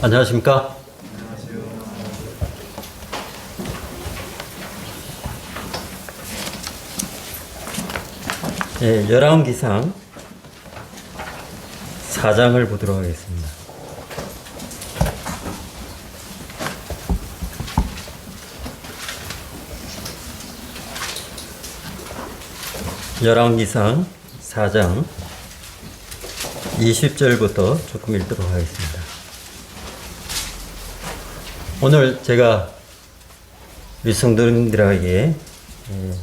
안녕하십니까? 예, 열왕기상 4장을 보도록 하겠습니다. 열왕기상 4장 20절부터 조금 읽도록 하겠습니다. 오늘 제가 우리 성도님들에게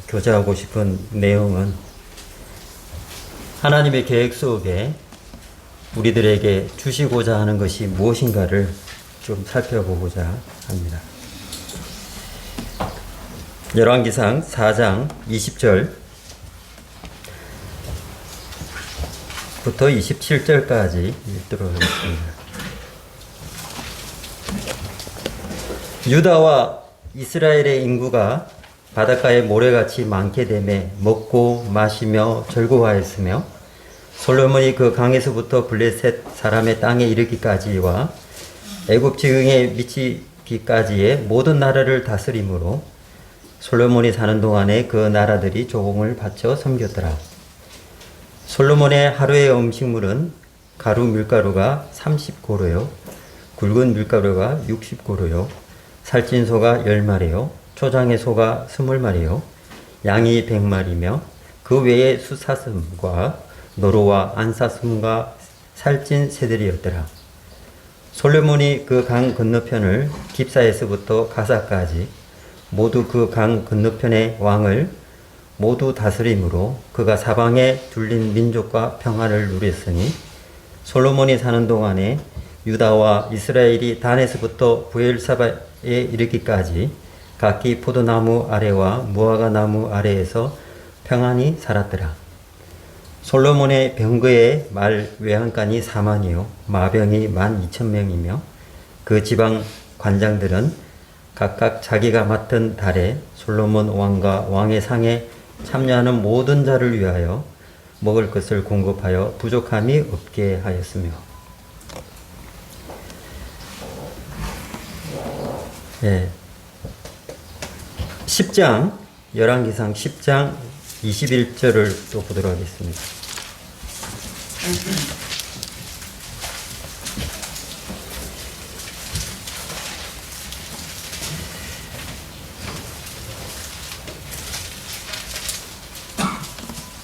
교제하고 싶은 내용은 하나님의 계획 속에 우리들에게 주시고자 하는 것이 무엇인가를 좀 살펴보고자 합니다. 열왕기상 4장 20절 부터 27절까지 읽도록 하겠습니다. 유다와 이스라엘의 인구가 바닷가의 모래같이 많게 되매 먹고 마시며 즐거워하였으며 솔로몬이 그 강에서부터 블레셋 사람의 땅에 이르기까지와 애굽 지경에 미치기까지의 모든 나라를 다스림으로 솔로몬이 사는 동안에 그 나라들이 조공을 바쳐 섬겼더라. 솔로몬의 하루의 음식물은 가루 밀가루가 30고루요, 굵은 밀가루가 60고루요, 살찐 소가 10마리요, 초장의 소가 20마리요, 양이 100마리며 그 외에 수사슴과 노루와 안사슴과 살찐 새들이었더라. 솔로몬이 그 강 건너편을 깁사에서부터 가사까지 모두 그 강 건너편의 왕을 모두 다스림으로 그가 사방에 둘린 민족과 평안을 누렸으니 솔로몬이 사는 동안에 유다와 이스라엘이 단에서부터 브엘사바에 이르기까지 각기 포도나무 아래와 무화과 나무 아래에서 평안히 살았더라. 솔로몬의 병거의 말 외양간이 4만이요 마병이 12,000명이며 그 지방 관장들은 각각 자기가 맡은 달에 솔로몬 왕과 왕의 상에 참여하는 모든 자를 위하여 먹을 것을 공급하여 부족함이 없게 하였으며. 예. 10장, 열왕기상 10장 21절을 또 보도록 하겠습니다.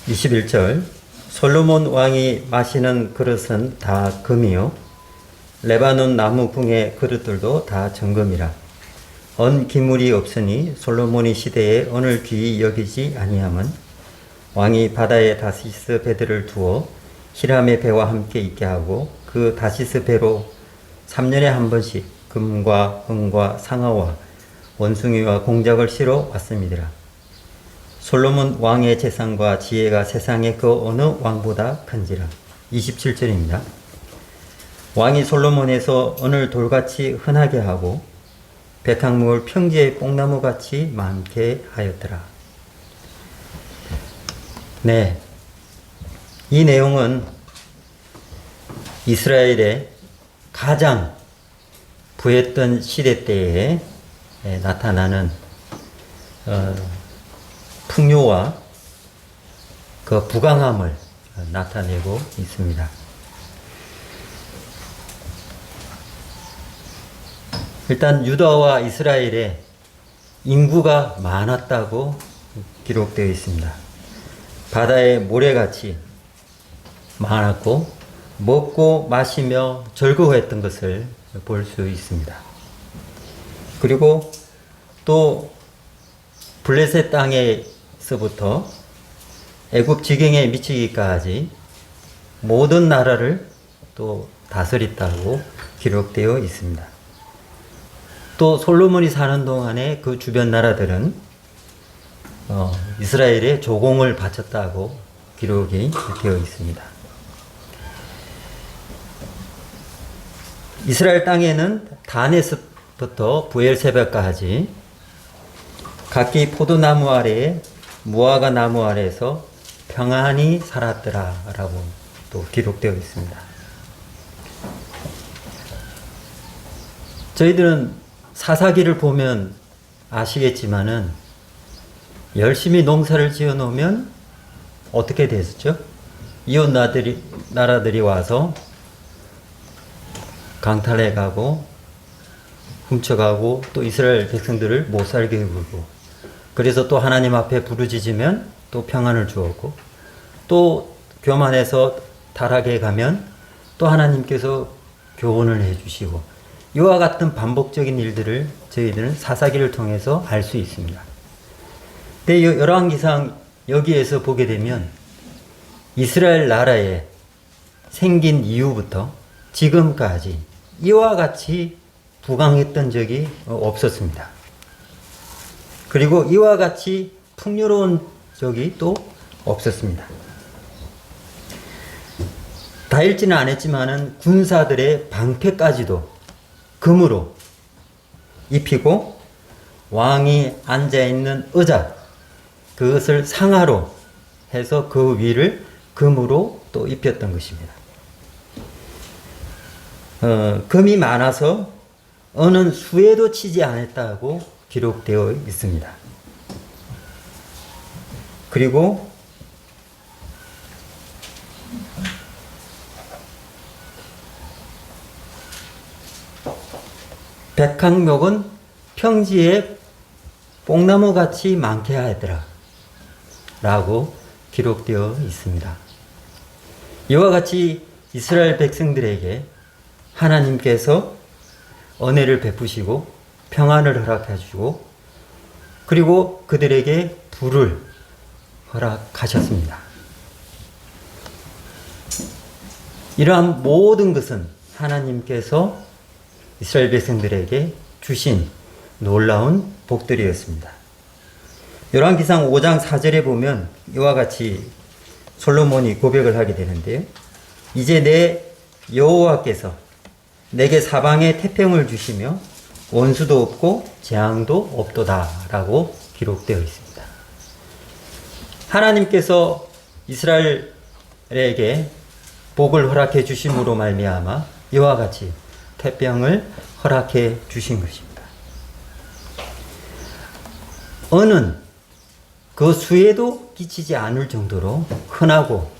(21절) 솔로몬 왕이 마시는 그릇은 다 금이요 레바논 나무 궁의 그릇들도 다 정금이라. 언 기물이 없으니 솔로몬이 시대에 언을 귀히 여기지 아니함은 왕이 바다에 다시스 배들을 두어 히람의 배와 함께 있게 하고 그 다시스 배로 3년에 한 번씩 금과 은과 상아와 원숭이와 공작을 실어 왔음이더라. 솔로몬 왕의 재산과 지혜가 세상의 그 어느 왕보다 큰지라. 27절입니다. 왕이 솔로몬에서 언을 돌같이 흔하게 하고 백항목을 평지의 뽕나무같이 많게 하였더라. 네, 이 내용은 이스라엘의 가장 부했던 시대 때에 나타나는 풍요와 그 부강함을 나타내고 있습니다. 일단 유다와 이스라엘에 인구가 많았다고 기록되어 있습니다. 바다의 모래같이 많았고 먹고 마시며 즐거워했던 것을 볼 수 있습니다. 그리고 또 블레셋 땅에서부터 애굽 지경에 미치기까지 모든 나라를 또 다스렸다고 기록되어 있습니다. 또 솔로몬이 사는 동안에 그 주변 나라들은 이스라엘에 조공을 바쳤다고 기록이 되어 있습니다. 이스라엘 땅에는 단에서부터 브엘세바까지 각기 포도나무 아래에 무화과 나무 아래에서 평안히 살았더라 라고 또 기록되어 있습니다. 저희들은 사사기를 보면 아시겠지만은 열심히 농사를 지어 놓으면 어떻게 됐었죠? 이웃 나라들이 와서 강탈해 가고 훔쳐가고 또 이스라엘 백성들을 못 살게 굴고, 그래서 또 하나님 앞에 부르짖으면 또 평안을 주었고, 또 교만해서 타락해 가면 또 하나님께서 교훈을 해주시고, 이와 같은 반복적인 일들을 저희들은 사사기를 통해서 알 수 있습니다. 근데 열왕기상 여기에서 보게 되면 이스라엘 나라에 생긴 이후부터 지금까지 이와 같이 부강했던 적이 없었습니다. 그리고 이와 같이 풍요로운 적이 또 없었습니다. 다 읽지는 않았지만은 군사들의 방패까지도 금으로 입히고, 왕이 앉아있는 의자, 그것을 상하로 해서 그 위를 금으로 또 입혔던 것입니다. 금이 많아서 어느 수에도 치지 않았다고 기록되어 있습니다. 그리고 백항목은 평지에 뽕나무같이 많게 하더라 라고 기록되어 있습니다. 이와 같이 이스라엘 백성들에게 하나님께서 은혜를 베푸시고 평안을 허락해 주시고, 그리고 그들에게 부를 허락하셨습니다. 이러한 모든 것은 하나님께서 이스라엘 백성들에게 주신 놀라운 복들이었습니다. 열왕기상 5장 4절에 보면 이와 같이 솔로몬이 고백을 하게 되는데요. 이제 내 여호와께서 내게 사방에 태평을 주시며 원수도 없고 재앙도 없도다 라고 기록되어 있습니다. 하나님께서 이스라엘에게 복을 허락해 주심으로 말미암아 이와 같이 태평을 허락해 주신 것입니다. 은은 그 수에도 끼치지 않을 정도로 흔하고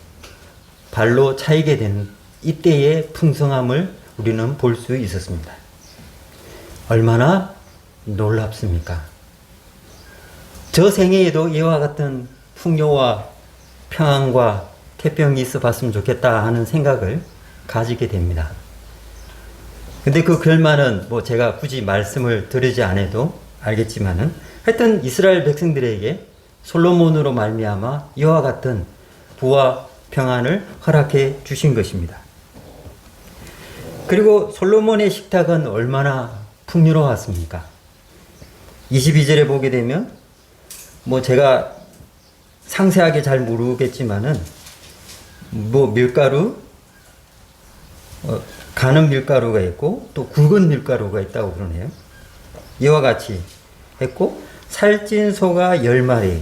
발로 차이게 되는 이때의 풍성함을 우리는 볼 수 있었습니다. 얼마나 놀랍습니까? 저 생애에도 이와 같은 풍요와 평안과 태평이 있어 봤으면 좋겠다 하는 생각을 가지게 됩니다. 근데 그 결말은 뭐 제가 굳이 말씀을 드리지 않아도 알겠지만은, 하여튼 이스라엘 백성들에게 솔로몬으로 말미암아 이와 같은 부와 평안을 허락해 주신 것입니다. 그리고 솔로몬의 식탁은 얼마나 풍요로웠습니까? 22절에 보게 되면 뭐 제가 상세하게 잘 모르겠지만은 뭐 밀가루, 가는 밀가루가 있고 또 굵은 밀가루가 있다고 그러네요. 이와 같이 했고, 살찐 소가 10마리,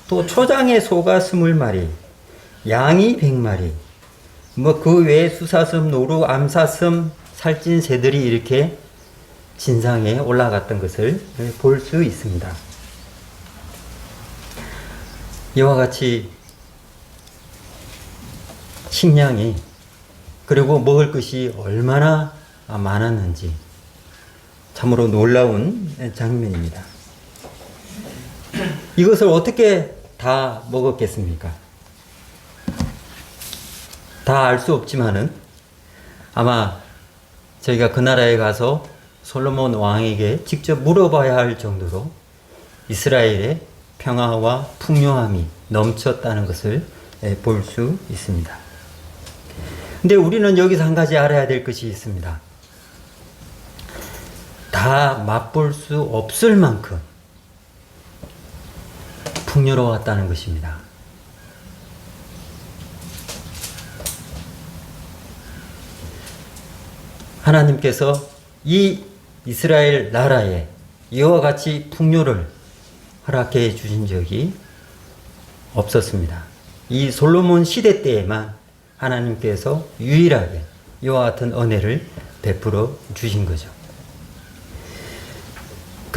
또 초장의 소가 20마리, 양이 100마리, 뭐 그 외에 수사슴, 노루, 암사슴, 살찐 새들이 이렇게 진상에 올라갔던 것을 볼 수 있습니다. 이와 같이 식량이, 그리고 먹을 것이 얼마나 많았는지 참으로 놀라운 장면입니다. 이것을 어떻게 다 먹었겠습니까? 다 알 수 없지만은 아마 저희가 그 나라에 가서 솔로몬 왕에게 직접 물어봐야 할 정도로 이스라엘의 평화와 풍요함이 넘쳤다는 것을 볼 수 있습니다. 근데 우리는 여기서 한 가지 알아야 될 것이 있습니다. 다 맛볼 수 없을 만큼 풍요로웠다는 것입니다. 하나님께서 이 이스라엘 나라에 이와 같이 풍요를 허락해 주신 적이 없었습니다. 이 솔로몬 시대 때에만 하나님께서 유일하게 이와 같은 은혜를 베풀어 주신 거죠.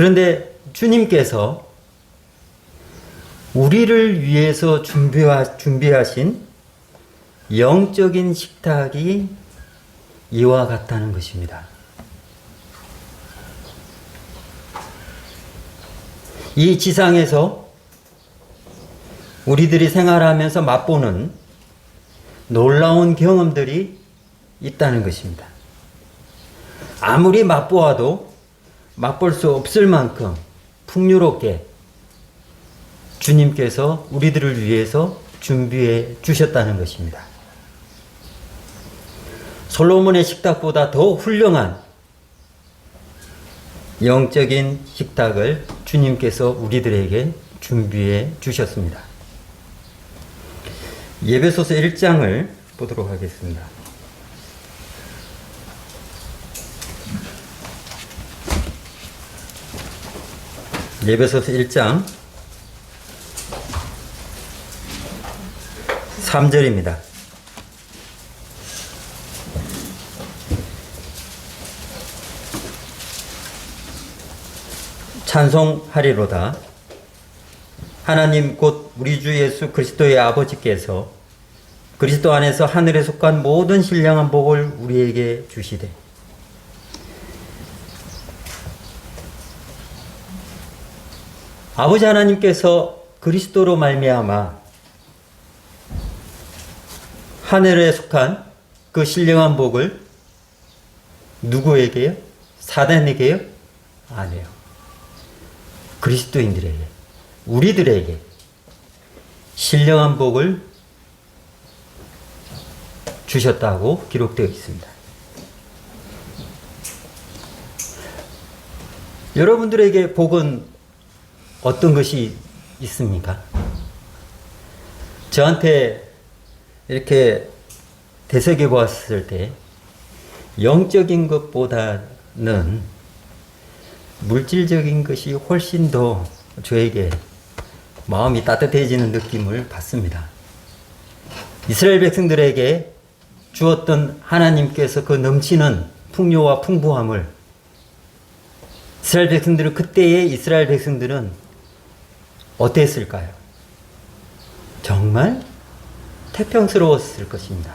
그런데 주님께서 우리를 위해서 준비하신 영적인 식탁이 이와 같다는 것입니다. 이 지상에서 우리들이 생활하면서 맛보는 놀라운 경험들이 있다는 것입니다. 아무리 맛보아도 맛볼 수 없을 만큼 풍요롭게 주님께서 우리들을 위해서 준비해 주셨다는 것입니다. 솔로몬의 식탁보다 더 훌륭한 영적인 식탁을 주님께서 우리들에게 준비해 주셨습니다. 에베소서 1장을 보도록 하겠습니다. 에베소서 1장 3절입니다. 찬송하리로다. 하나님 곧 우리 주 예수 그리스도의 아버지께서 그리스도 안에서 하늘에 속한 모든 신령한 복을 우리에게 주시되 아버지 하나님께서 그리스도로 말미암아 하늘에 속한 그 신령한 복을 누구에게요? 사단에게요? 아니에요. 그리스도인들에게, 우리들에게 신령한 복을 주셨다고 기록되어 있습니다. 여러분들에게 복은 어떤 것이 있습니까? 저한테 이렇게 되새겨 보았을 때 영적인 것보다는 물질적인 것이 훨씬 더 저에게 마음이 따뜻해지는 느낌을 받습니다. 이스라엘 백성들에게 주었던 하나님께서 그 넘치는 풍요와 풍부함을 이스라엘 백성들은 그때의 이스라엘 백성들은 어땠을까요? 정말 태평스러웠을 것입니다.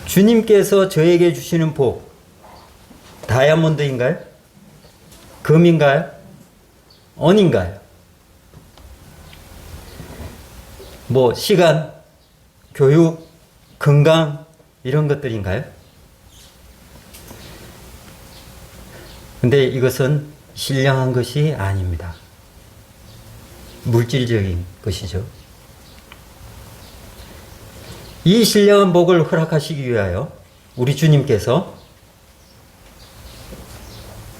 주님께서 저에게 주시는 복, 다이아몬드인가요? 금인가요? 은인가요? 뭐 시간, 교육, 건강 이런 것들인가요? 근데 이것은 신령한 것이 아닙니다. 물질적인 것이죠. 이 신령한 복을 허락하시기 위하여 우리 주님께서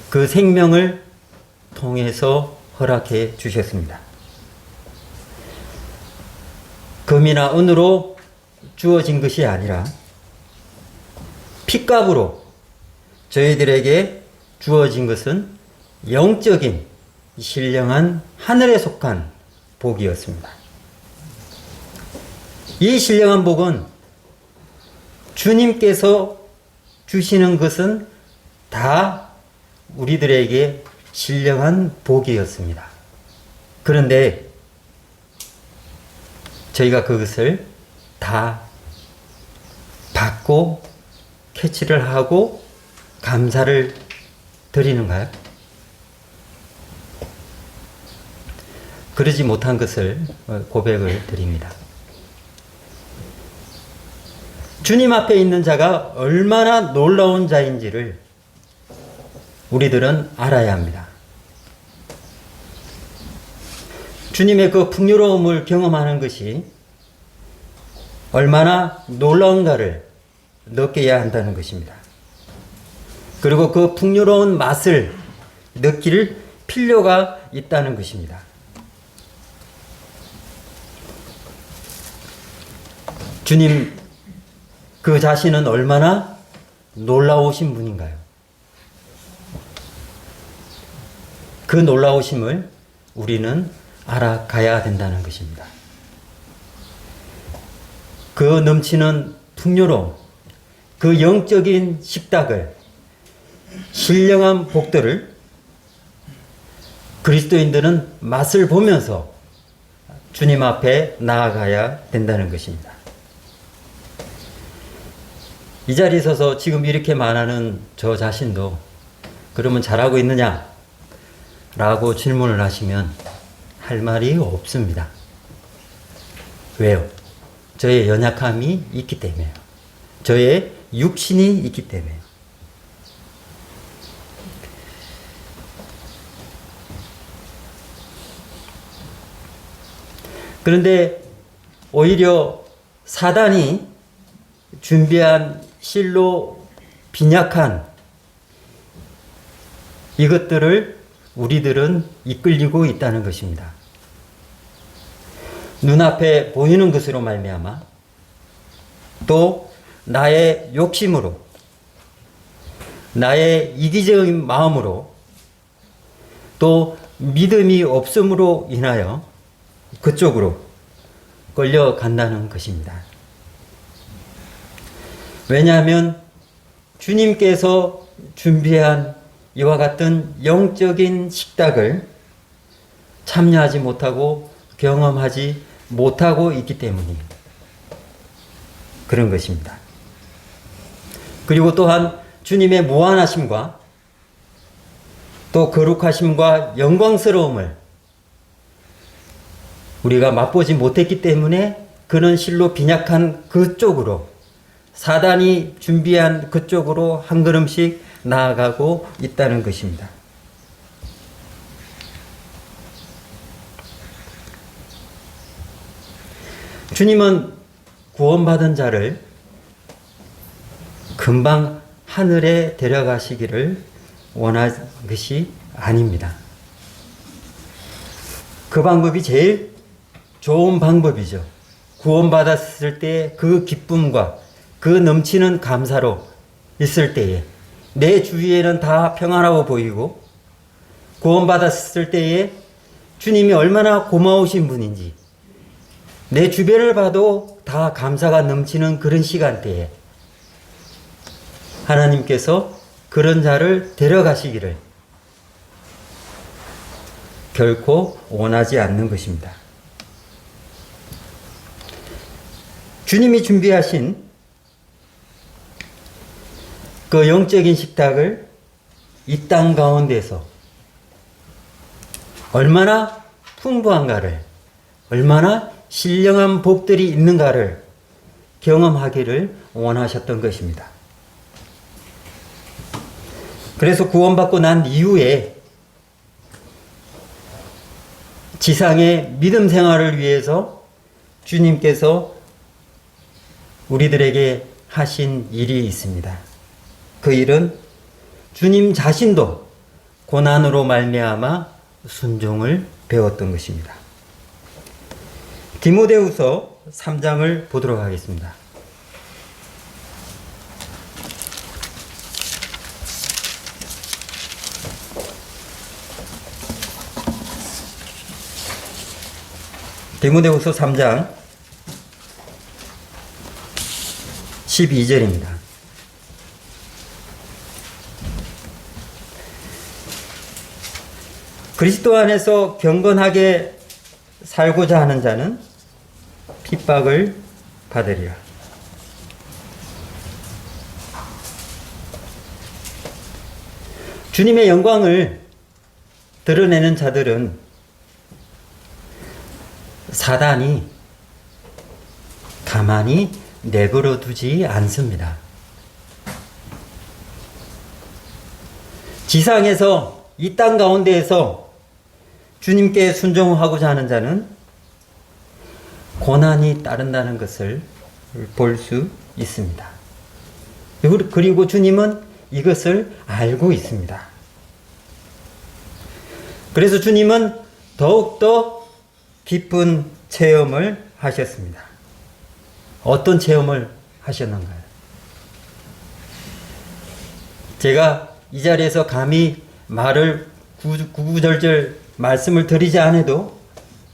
그 생명을 통해서 허락해 주셨습니다. 금이나 은으로 주어진 것이 아니라 핏값으로 저희들에게 주어진 것은 영적인 신령한 하늘에 속한 복이었습니다. 이 신령한 복은 주님께서 주시는 것은 다 우리들에게 신령한 복이었습니다. 그런데 저희가 그것을 다 받고 캐치를 하고 감사를 드리는가요? 그러지 못한 것을 고백을 드립니다. 주님 앞에 있는 자가 얼마나 놀라운 자인지를 우리들은 알아야 합니다. 주님의 그 풍요로움을 경험하는 것이 얼마나 놀라운가를 느껴야 한다는 것입니다. 그리고 그 풍요로운 맛을 느낄 필요가 있다는 것입니다. 주님 그 자신은 얼마나 놀라우신 분인가요? 그 놀라우심을 우리는 알아가야 된다는 것입니다. 그 넘치는 풍요로움, 그 영적인 식탁을, 신령한 복들을 그리스도인들은 맛을 보면서 주님 앞에 나아가야 된다는 것입니다. 이 자리에 서서 지금 이렇게 말하는 저 자신도 그러면 잘하고 있느냐? 라고 질문을 하시면 할 말이 없습니다. 왜요? 저의 연약함이 있기 때문에요. 저의 육신이 있기 때문에요. 그런데 오히려 사단이 준비한 실로 빈약한 이것들을 우리들은 이끌리고 있다는 것입니다. 눈앞에 보이는 것으로 말미암아 또 나의 욕심으로 나의 이기적인 마음으로 또 믿음이 없음으로 인하여 그쪽으로 끌려간다는 것입니다. 왜냐하면 주님께서 준비한 이와 같은 영적인 식탁을 참여하지 못하고 경험하지 못하고 있기 때문이 그런 것입니다. 그리고 또한 주님의 무한하심과 또 거룩하심과 영광스러움을 우리가 맛보지 못했기 때문에 그는 실로 빈약한 그쪽으로 사단이 준비한 그쪽으로 한 걸음씩 나아가고 있다는 것입니다. 주님은 구원받은 자를 금방 하늘에 데려가시기를 원하는 것이 아닙니다. 그 방법이 제일 좋은 방법이죠. 구원받았을 때 그 기쁨과 그 넘치는 감사로 있을 때에 내 주위에는 다 평안하고 보이고 구원받았을 때에 주님이 얼마나 고마우신 분인지 내 주변을 봐도 다 감사가 넘치는 그런 시간대에 하나님께서 그런 자를 데려가시기를 결코 원하지 않는 것입니다. 주님이 준비하신 그 영적인 식탁을 이 땅 가운데서 얼마나 풍부한가를, 얼마나 신령한 복들이 있는가를 경험하기를 원하셨던 것입니다. 그래서 구원받고 난 이후에 지상의 믿음 생활을 위해서 주님께서 우리들에게 하신 일이 있습니다. 그 일은 주님 자신도 고난으로 말미암아 순종을 배웠던 것입니다. 디모데후서 3장을 보도록 하겠습니다. 디모데후서 3장 12절입니다. 그리스도 안에서 경건하게 살고자 하는 자는 핍박을 받으리라. 주님의 영광을 드러내는 자들은 사단이 가만히 내버려 두지 않습니다. 지상에서 이 땅 가운데에서 주님께 순종하고자 하는 자는 고난이 따른다는 것을 볼 수 있습니다. 그리고 주님은 이것을 알고 있습니다. 그래서 주님은 더욱더 깊은 체험을 하셨습니다. 어떤 체험을 하셨는가요? 제가 이 자리에서 감히 말을 구구절절 말씀을 드리지 않아도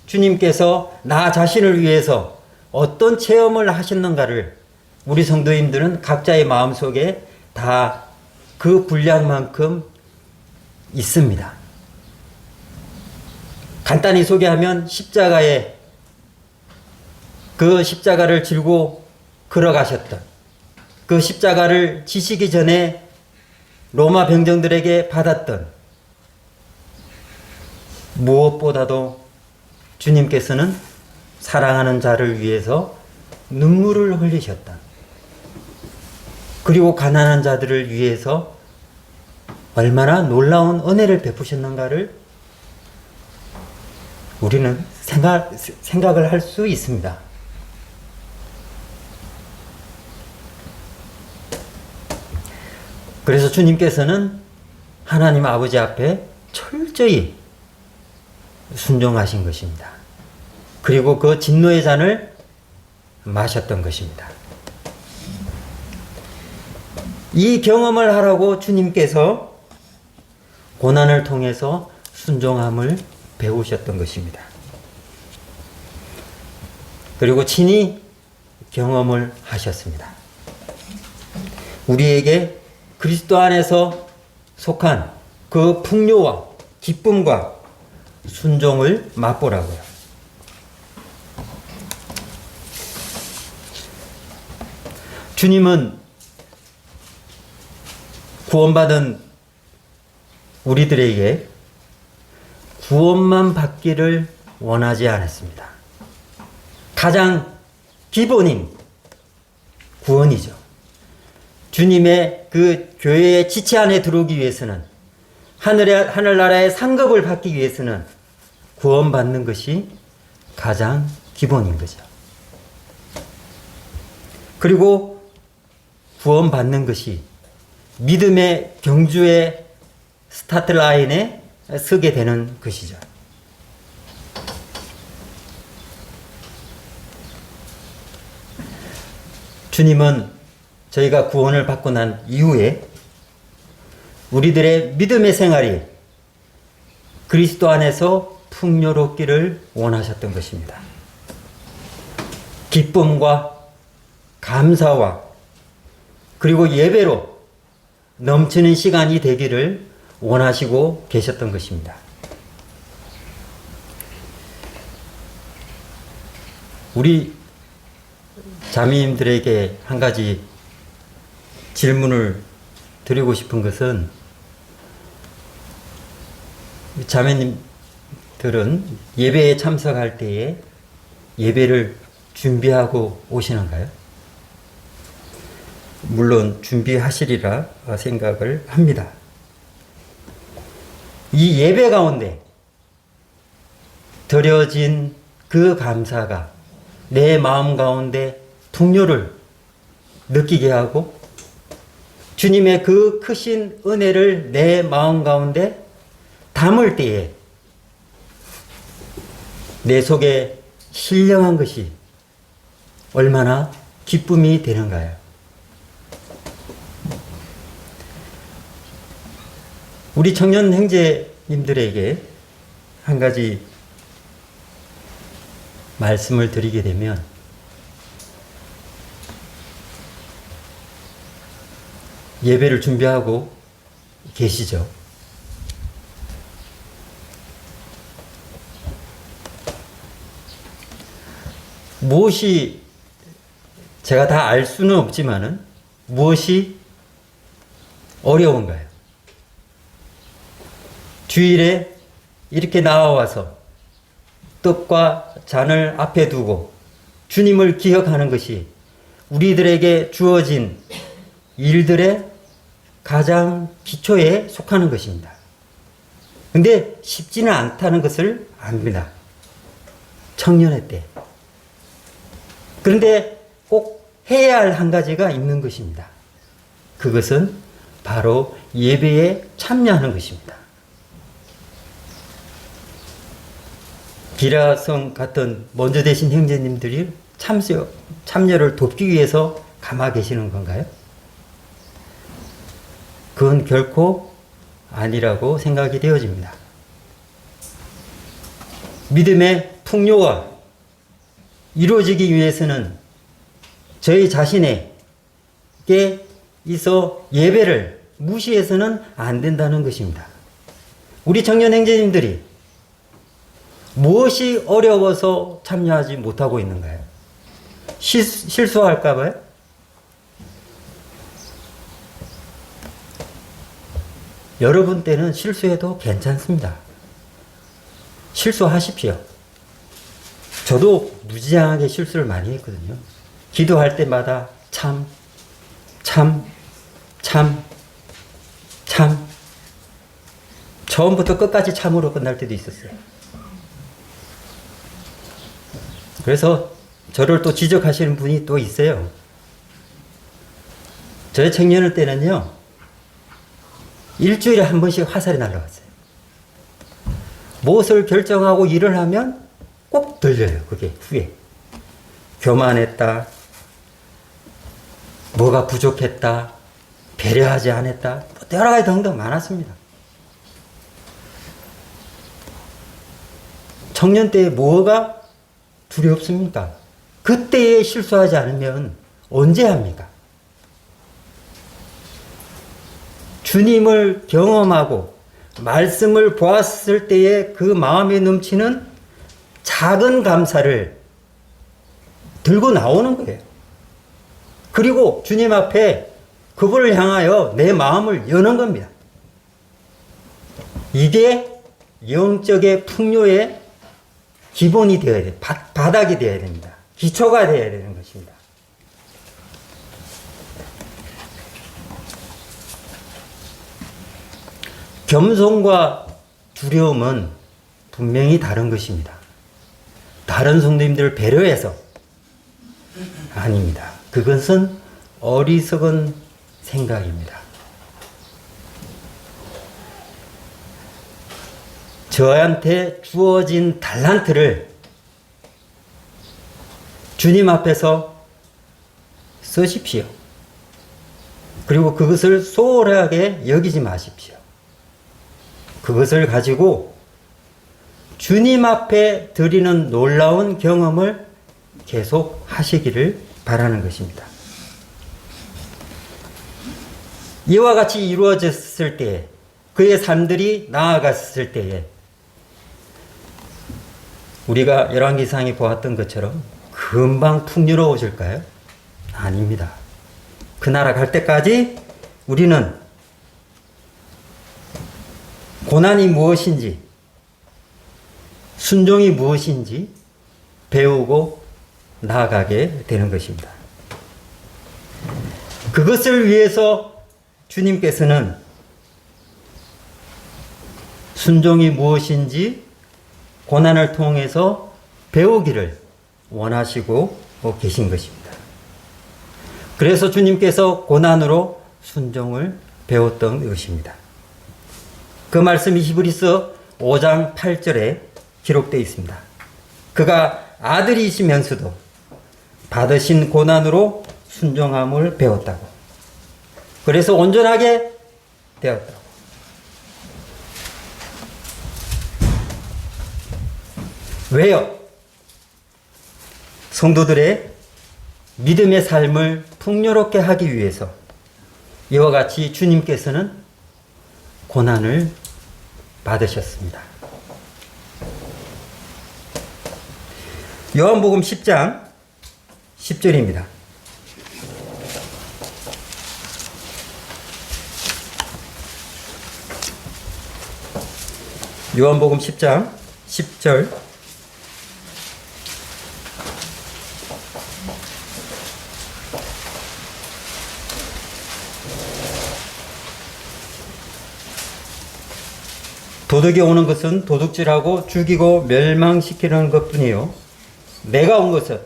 주님께서 나 자신을 위해서 어떤 체험을 하셨는가를 우리 성도님들은 각자의 마음속에 다 그 분량만큼 있습니다. 간단히 소개하면 그 십자가를 들고 걸어가셨던, 그 십자가를 지시기 전에 로마 병정들에게 받았던, 무엇보다도 주님께서는 사랑하는 자를 위해서 눈물을 흘리셨다. 그리고 가난한 자들을 위해서 얼마나 놀라운 은혜를 베푸셨는가를 우리는 생각을 할 수 있습니다. 그래서 주님께서는 하나님 아버지 앞에 철저히 순종하신 것입니다. 그리고 그 진노의 잔을 마셨던 것입니다. 이 경험을 하라고 주님께서 고난을 통해서 순종함을 배우셨던 것입니다. 그리고 친히 경험을 하셨습니다. 우리에게 그리스도 안에서 속한 그 풍요와 기쁨과 순종을 맛보라고요. 주님은 구원받은 우리들에게 구원만 받기를 원하지 않았습니다. 가장 기본인 구원이죠. 주님의 그 교회의 지체 안에 들어오기 위해서는, 하늘나라의 상급을 받기 위해서는 구원받는 것이 가장 기본인 거죠. 그리고 구원받는 것이 믿음의 경주의 스타트 라인에 서게 되는 것이죠. 주님은 저희가 구원을 받고 난 이후에 우리들의 믿음의 생활이 그리스도 안에서 풍요롭기를 원하셨던 것입니다. 기쁨과 감사와 그리고 예배로 넘치는 시간이 되기를 원하시고 계셨던 것입니다. 우리 자매님들에게 한 가지 질문을 드리고 싶은 것은, 자매님들은 예배에 참석할 때에 예배를 준비하고 오시는가요? 물론 준비하시리라 생각을 합니다. 이 예배 가운데 드려진 그 감사가 내 마음 가운데 풍요를 느끼게 하고 주님의 그 크신 은혜를 내 마음 가운데 담을 때에 내 속에 신령한 것이 얼마나 기쁨이 되는가요? 우리 청년 형제님들에게 한 가지 말씀을 드리게 되면, 예배를 준비하고 계시죠? 무엇이, 제가 다 알 수는 없지만은 무엇이 어려운가요? 주일에 이렇게 나와서 떡과 잔을 앞에 두고 주님을 기억하는 것이 우리들에게 주어진 일들의 가장 기초에 속하는 것입니다. 근데 쉽지는 않다는 것을 압니다. 청년의 때. 그런데 꼭 해야 할 한 가지가 있는 것입니다. 그것은 바로 예배에 참여하는 것입니다. 비라성 같은 먼저 되신 형제님들이 참여를 돕기 위해서 가마 계시는 건가요? 그건 결코 아니라고 생각이 되어집니다. 믿음의 풍요가 이루어지기 위해서는 저희 자신에게 있어 예배를 무시해서는 안 된다는 것입니다. 우리 청년 형제님들이 무엇이 어려워서 참여하지 못하고 있는가요? 실수할까봐요? 여러분 때는 실수해도 괜찮습니다. 실수하십시오. 저도 무지장하게 실수를 많이 했거든요. 기도할 때마다 참. 처음부터 끝까지 참으로 끝날 때도 있었어요. 그래서 저를 또 지적하시는 분이 또 있어요. 저의 청년일 때는요, 일주일에 한 번씩 화살이 날라왔어요. 무엇을 결정하고 일을 하면 꼭 들려요. 그게 후에. 교만했다. 뭐가 부족했다. 배려하지 않았다. 여러 가지 등등 많았습니다. 청년 때 뭐가 두렵습니까? 그때에 실수하지 않으면 언제 합니까? 주님을 경험하고 말씀을 보았을 때에 그 마음에 넘치는 작은 감사를 들고 나오는 거예요. 그리고 주님 앞에 그분을 향하여 내 마음을 여는 겁니다. 이게 영적의 풍요의 기본이 되어야 돼요. 바닥이 되어야 됩니다. 기초가 되어야 되는 것입니다. 겸손과 두려움은 분명히 다른 것입니다. 다른 성도님들을 배려해서 아닙니다. 그것은 어리석은 생각입니다. 저한테 주어진 달란트를 주님 앞에서 쓰십시오. 그리고 그것을 소홀하게 여기지 마십시오. 그것을 가지고 주님 앞에 드리는 놀라운 경험을 계속 하시기를 바라는 것입니다. 이와 같이 이루어졌을 때에, 그의 삶들이 나아갔을 때에 우리가 열왕기상에 보았던 것처럼 금방 풍요로워질까요? 아닙니다. 그 나라 갈 때까지 우리는 고난이 무엇인지, 순종이 무엇인지 배우고 나아가게 되는 것입니다. 그것을 위해서 주님께서는 순종이 무엇인지 고난을 통해서 배우기를 원하시고 계신 것입니다. 그래서 주님께서 고난으로 순종을 배웠던 것입니다. 그 말씀이 히브리서 5장 8절에 기록되어 있습니다. 그가 아들이시면서도 받으신 고난으로 순종함을 배웠다고. 그래서 온전하게 되었다고. 왜요? 성도들의 믿음의 삶을 풍요롭게 하기 위해서 이와 같이 주님께서는 고난을 받으셨습니다. 요한복음 10장 10절입니다. 요한복음 10장 10절. 도둑이 오는 것은 도둑질하고 죽이고 멸망시키는 것뿐이요, 내가 온 것은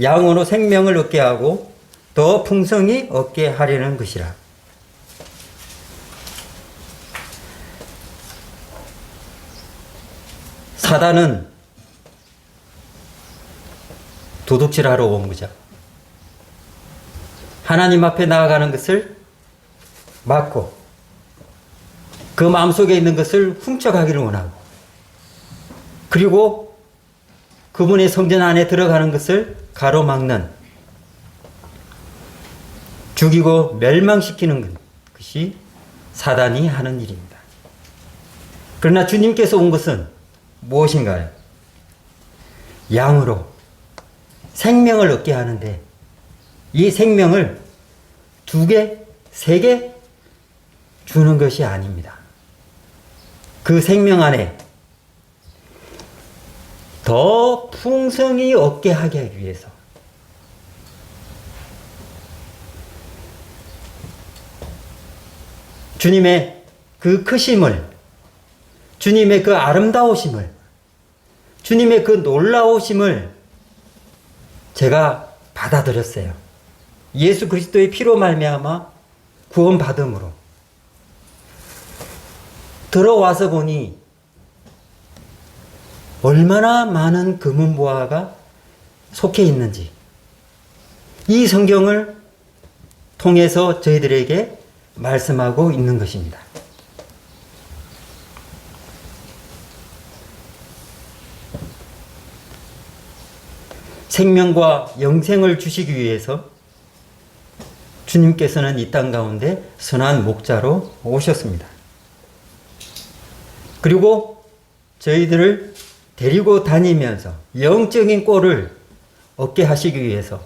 양으로 생명을 얻게 하고 더 풍성히 얻게 하려는 것이라. 사단은 도둑질하러 온 거죠. 하나님 앞에 나아가는 것을 막고 그 마음속에 있는 것을 훔쳐가기를 원하고, 그리고 그분의 성전 안에 들어가는 것을 가로막는, 죽이고 멸망시키는 것이 사단이 하는 일입니다. 그러나 주님께서 온 것은 무엇인가요? 양으로 생명을 얻게 하는데 이 생명을 2개, 3개 주는 것이 아닙니다. 그 생명 안에 더 풍성히 얻게 하기 위해서 주님의 그 크심을, 주님의 그 아름다우심을, 주님의 그 놀라우심을 제가 받아들였어요. 예수 그리스도의 피로 말미암아 구원받음으로 들어와서 보니 얼마나 많은 금은보화가 속해 있는지 이 성경을 통해서 저희들에게 말씀하고 있는 것입니다. 생명과 영생을 주시기 위해서 주님께서는 이 땅 가운데 선한 목자로 오셨습니다. 그리고 저희들을 데리고 다니면서 영적인 꼴을 얻게 하시기 위해서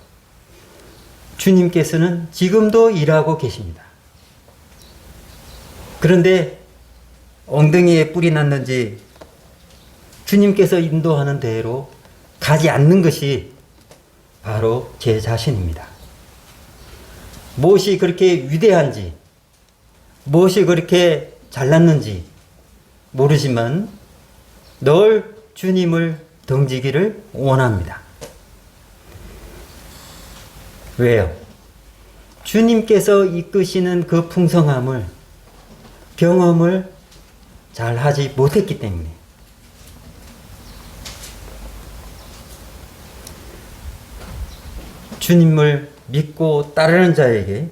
주님께서는 지금도 일하고 계십니다. 그런데 엉덩이에 뿔이 났는지 주님께서 인도하는 대로 가지 않는 것이 바로 제 자신입니다. 무엇이 그렇게 위대한지, 무엇이 그렇게 잘났는지 모르지만 늘 주님을 등지기를 원합니다. 왜요? 주님께서 이끄시는 그 풍성함을 경험을 잘 하지 못했기 때문에 주님을 믿고 따르는 자에게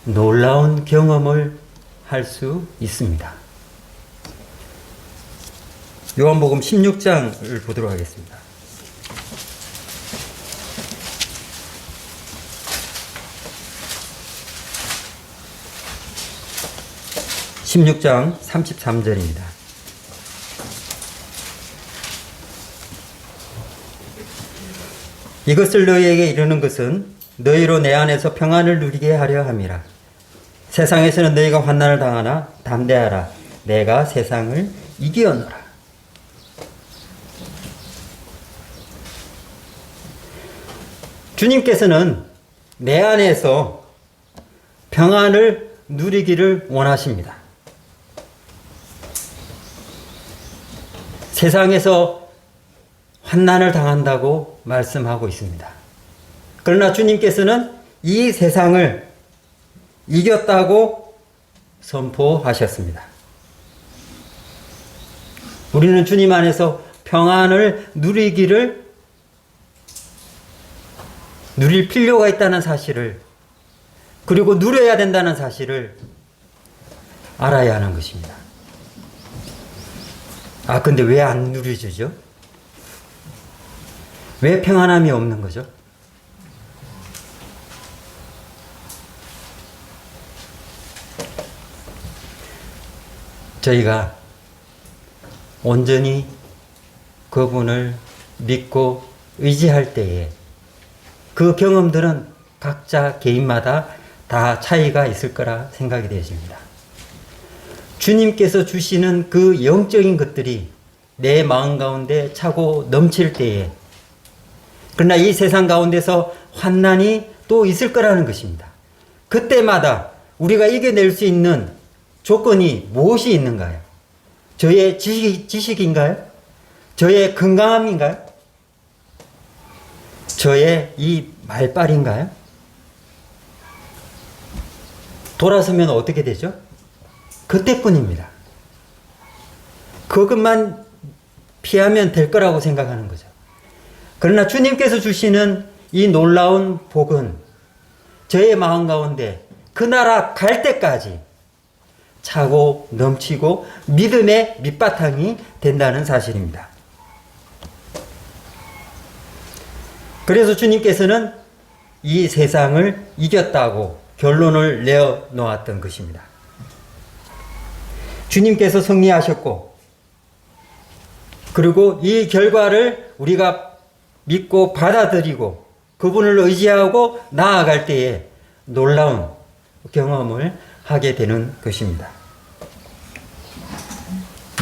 놀라운 경험을 할 수 있습니다. 요한복음 16장을 보도록 하겠습니다. (16장) 33절입니다. 이것을 너희에게 이르는 것은 너희로 내 안에서 평안을 누리게 하려 함이라. 세상에서는 너희가 환난을 당하나 담대하라. 내가 세상을 이기었노라. 주님께서는 내 안에서 평안을 누리기를 원하십니다. 세상에서 환난을 당한다고 말씀하고 있습니다. 그러나 주님께서는 이 세상을 이겼다고 선포하셨습니다. 우리는 주님 안에서 평안을 누릴 필요가 있다는 사실을, 그리고 누려야 된다는 사실을 알아야 하는 것입니다. 근데 왜 안 누려지죠? 왜 평안함이 없는 거죠? 저희가 온전히 그분을 믿고 의지할 때에 그 경험들은 각자 개인마다 다 차이가 있을 거라 생각이 되어집니다. 주님께서 주시는 그 영적인 것들이 내 마음 가운데 차고 넘칠 때에, 그러나 이 세상 가운데서 환난이 또 있을 거라는 것입니다. 그때마다 우리가 이겨낼 수 있는 조건이 무엇이 있는가요? 저의 지식인가요? 저의 건강함인가요? 저의 이 말빨인가요? 돌아서면 어떻게 되죠? 그때뿐입니다. 그것만 피하면 될 거라고 생각하는 거죠. 그러나 주님께서 주시는 이 놀라운 복은 저의 마음 가운데 그 나라 갈 때까지 차고 넘치고 믿음의 밑바탕이 된다는 사실입니다. 그래서 주님께서는 이 세상을 이겼다고 결론을 내어 놓았던 것입니다. 주님께서 승리하셨고 그리고 이 결과를 우리가 믿고 받아들이고 그분을 의지하고 나아갈 때에 놀라운 경험을 하게 되는 것입니다.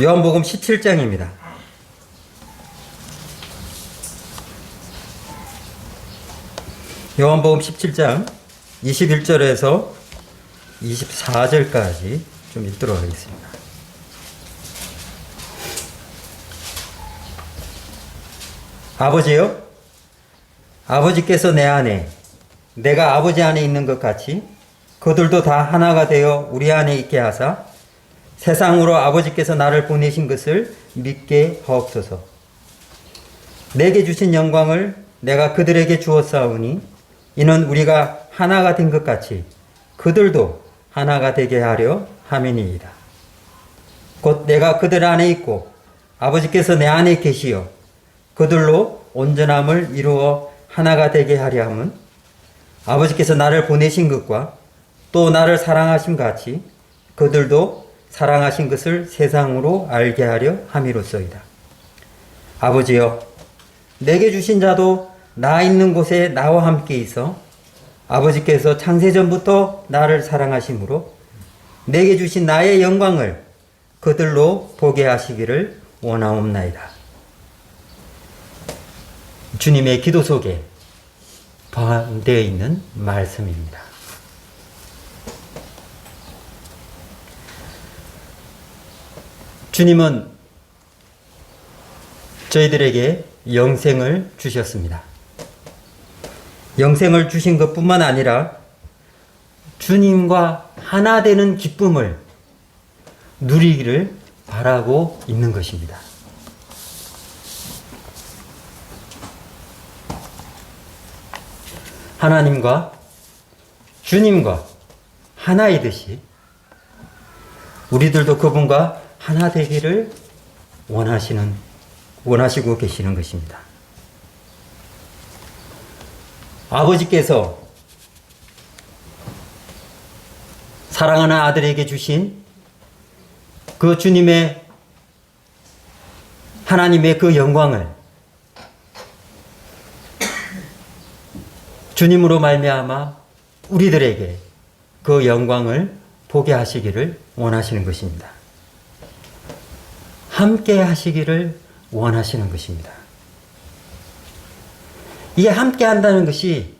요한복음 17장입니다. 요한복음 17장 21절에서 24절까지 좀 읽도록 하겠습니다. 아버지요, 아버지께서 내 안에, 내가 아버지 안에 있는 것 같이 그들도 다 하나가 되어 우리 안에 있게 하사 세상으로 아버지께서 나를 보내신 것을 믿게 하옵소서. 내게 주신 영광을 내가 그들에게 주었사오니 이는 우리가 하나가 된 것 같이 그들도 하나가 되게 하려 함이니이다. 곧 내가 그들 안에 있고 아버지께서 내 안에 계시어 그들로 온전함을 이루어 하나가 되게 하려 함은 아버지께서 나를 보내신 것과 또 나를 사랑하신 같이 그들도 사랑하신 것을 세상으로 알게 하려 함이로소이다. 아버지여, 내게 주신 자도 나 있는 곳에 나와 함께 있어 아버지께서 창세전부터 나를 사랑하심으로 내게 주신 나의 영광을 그들로 보게 하시기를 원하옵나이다. 주님의 기도 속에 포함되어 있는 말씀입니다. 주님은 저희들에게 영생을 주셨습니다. 영생을 주신 것뿐만 아니라 주님과 하나 되는 기쁨을 누리기를 바라고 있는 것입니다. 하나님과 주님과 하나이듯이 우리들도 그분과 하나 되기를 원하시고 계시는 것입니다. 아버지께서 사랑하는 아들에게 주신 그 주님의 하나님의 그 영광을 주님으로 말미암아 우리들에게 그 영광을 보게 하시기를 원하시는 것입니다. 함께 하시기를 원하시는 것입니다. 이 함께 한다는 것이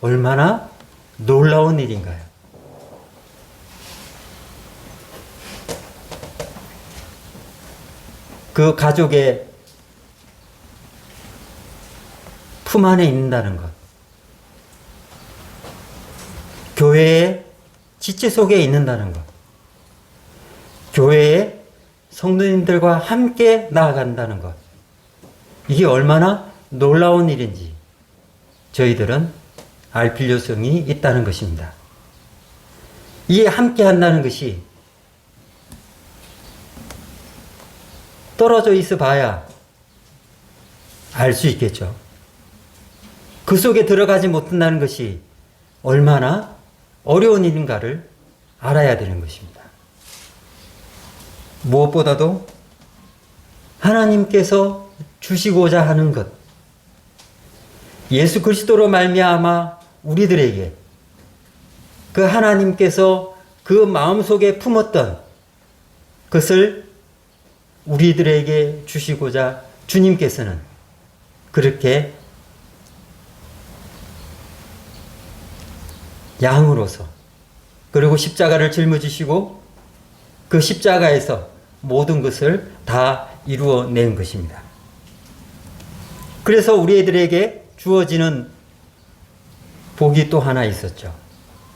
얼마나 놀라운 일인가요? 그 가족의 품 안에 있는다는 것, 교회의 지체 속에 있는다는 것, 교회의 성도님들과 함께 나아간다는 것, 이게 얼마나 놀라운 일인지 저희들은 알 필요성이 있다는 것입니다. 이 함께 한다는 것이 떨어져 있어 봐야 알 수 있겠죠. 그 속에 들어가지 못한다는 것이 얼마나 어려운 일인가를 알아야 되는 것입니다. 무엇보다도 하나님께서 주시고자 하는 것, 예수 그리스도로 말미암아 우리들에게 그 하나님께서 그 마음속에 품었던 것을 우리들에게 주시고자 주님께서는 그렇게 양으로서 그리고 십자가를 짊어지시고 그 십자가에서 모든 것을 다 이루어낸 것입니다. 그래서 우리들에게 주어지는 복이 또 하나 있었죠.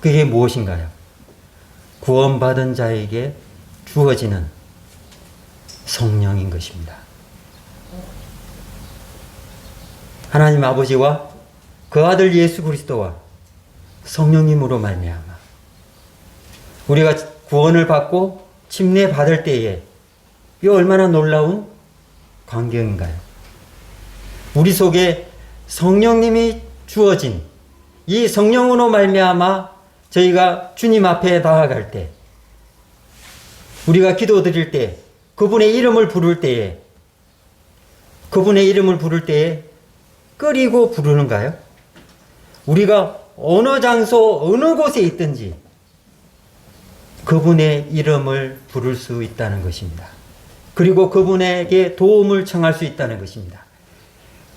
그게 무엇인가요? 구원받은 자에게 주어지는 성령인 것입니다. 하나님 아버지와 그 아들 예수 그리스도와 성령님으로 말미암아 우리가 구원을 받고 침례 받을 때에 이 얼마나 놀라운 광경인가요? 우리 속에 성령님이 주어진 이 성령으로 말미암아 저희가 주님 앞에 나아갈 때, 우리가 기도드릴 때, 그분의 이름을 부를 때에 그분의 이름을 부를 때에 끓이고 부르는가요? 우리가 어느 장소, 어느 곳에 있든지 그분의 이름을 부를 수 있다는 것입니다. 그리고 그분에게 도움을 청할 수 있다는 것입니다.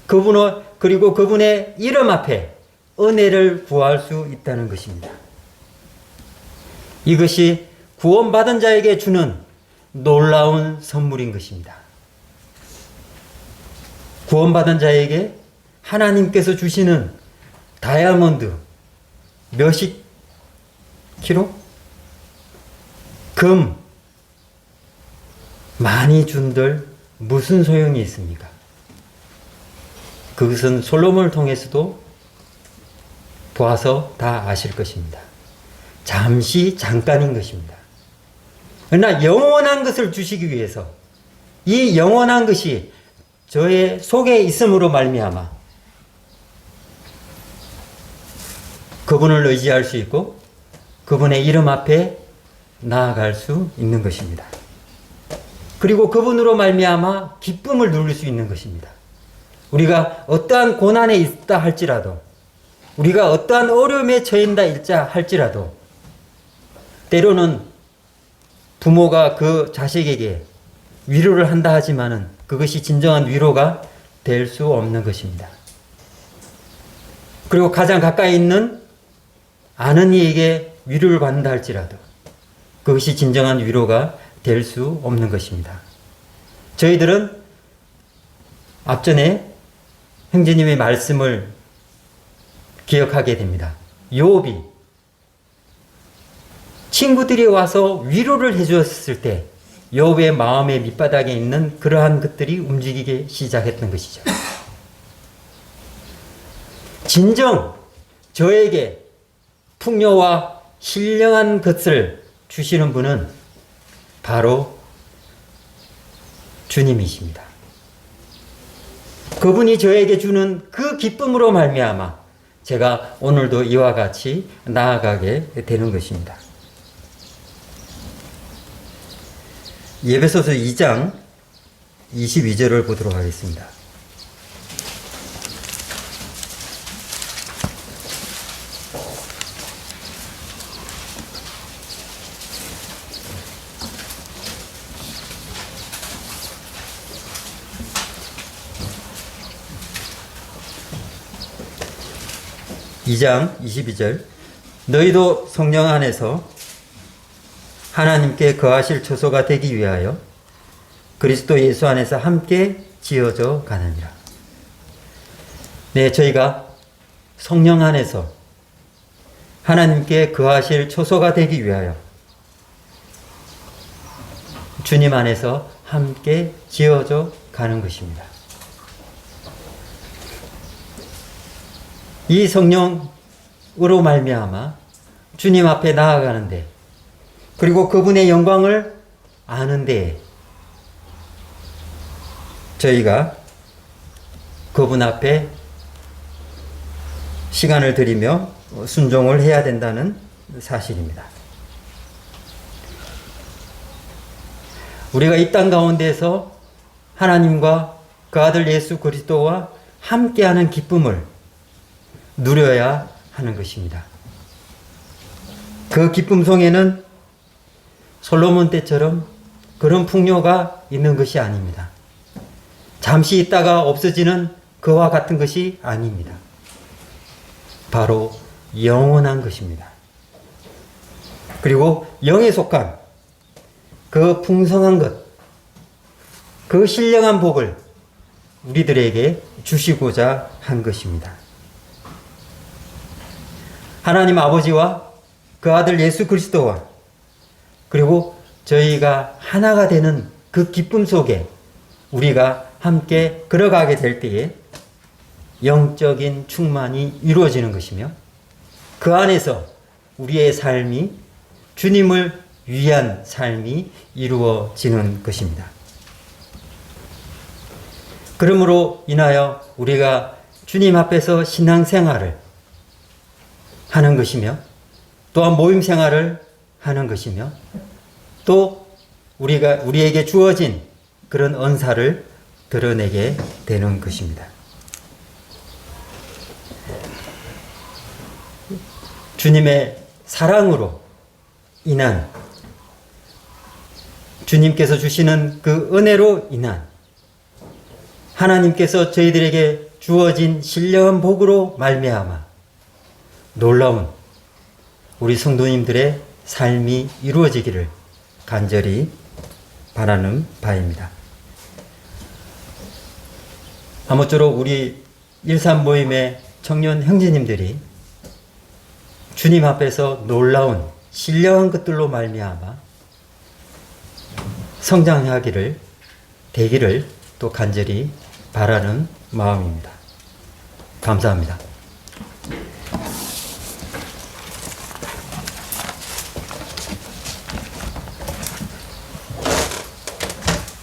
그리고 그분의 이름 앞에 은혜를 구할 수 있다는 것입니다. 이것이 구원받은 자에게 주는 놀라운 선물인 것입니다. 구원받은 자에게 하나님께서 주시는 다이아몬드 몇십 킬로? 금 많이 준들 무슨 소용이 있습니까? 그것은 솔로몬을 통해서도 보아서 다 아실 것입니다. 잠깐인 것입니다. 그러나 영원한 것을 주시기 위해서 이 영원한 것이 저의 속에 있음으로 말미암아 그분을 의지할 수 있고 그분의 이름 앞에 나아갈 수 있는 것입니다. 그리고 그분으로 말미암아 기쁨을 누릴 수 있는 것입니다. 우리가 어떠한 고난에 있다 할지라도, 우리가 어떠한 어려움에 처한다 할지라도, 때로는 부모가 그 자식에게 위로를 한다 하지만은 그것이 진정한 위로가 될 수 없는 것입니다. 그리고 가장 가까이 있는 아는 이에게 위로를 받는다 할지라도 그것이 진정한 위로가 될 수 없는 것입니다. 저희들은 앞전에 형제님의 말씀을 기억하게 됩니다. 욥이 친구들이 와서 위로를 해주었을 때 욥의 마음의 밑바닥에 있는 그러한 것들이 움직이기 시작했던 것이죠. 진정 저에게 풍요와 신령한 것을 주시는 분은 바로 주님이십니다. 그분이 저에게 주는 그 기쁨으로 말미암아 제가 오늘도 이와 같이 나아가게 되는 것입니다. 에베소서 2장 22절을 보도록 하겠습니다. (2장 22절) 너희도 성령 안에서 하나님께 거하실 초소가 되기 위하여 그리스도 예수 안에서 함께 지어져 가느니라. 네, 저희가 성령 안에서 하나님께 거하실 초소가 되기 위하여 주님 안에서 함께 지어져 가는 것입니다. 이 성령으로 말미암아 주님 앞에 나아가는데, 그리고 그분의 영광을 아는데 저희가 그분 앞에 시간을 들이며 순종을 해야 된다는 사실입니다. 우리가 이 땅 가운데에서 하나님과 그 아들 예수 그리스도와 함께하는 기쁨을 누려야 하는 것입니다. 그 기쁨 속에는 솔로몬 때처럼 그런 풍요가 있는 것이 아닙니다. 잠시 있다가 없어지는 그와 같은 것이 아닙니다. 바로 영원한 것입니다. 그리고 영에 속한 그 풍성한 것, 그 신령한 복을 우리들에게 주시고자 한 것입니다. 하나님 아버지와 그 아들 예수 그리스도와 그리고 저희가 하나가 되는 그 기쁨 속에 우리가 함께 걸어가게 될 때에 영적인 충만이 이루어지는 것이며, 그 안에서 우리의 삶이 주님을 위한 삶이 이루어지는 것입니다. 그러므로 인하여 우리가 주님 앞에서 신앙생활을 하는 것이며, 또한 모임생활을 하는 것이며, 또 우리에게 주어진 그런 은사를 드러내게 되는 것입니다. 주님의 사랑으로 인한, 주님께서 주시는 그 은혜로 인한, 하나님께서 저희들에게 주어진 신령한 복으로 말미암아 놀라운 우리 성도님들의 삶이 이루어지기를 간절히 바라는 바입니다. 아무쪼록 우리 일산모임의 청년 형제님들이 주님 앞에서 놀라운 신령한 것들로 말미암아 성장하기를, 되기를 또 간절히 바라는 마음입니다. 감사합니다.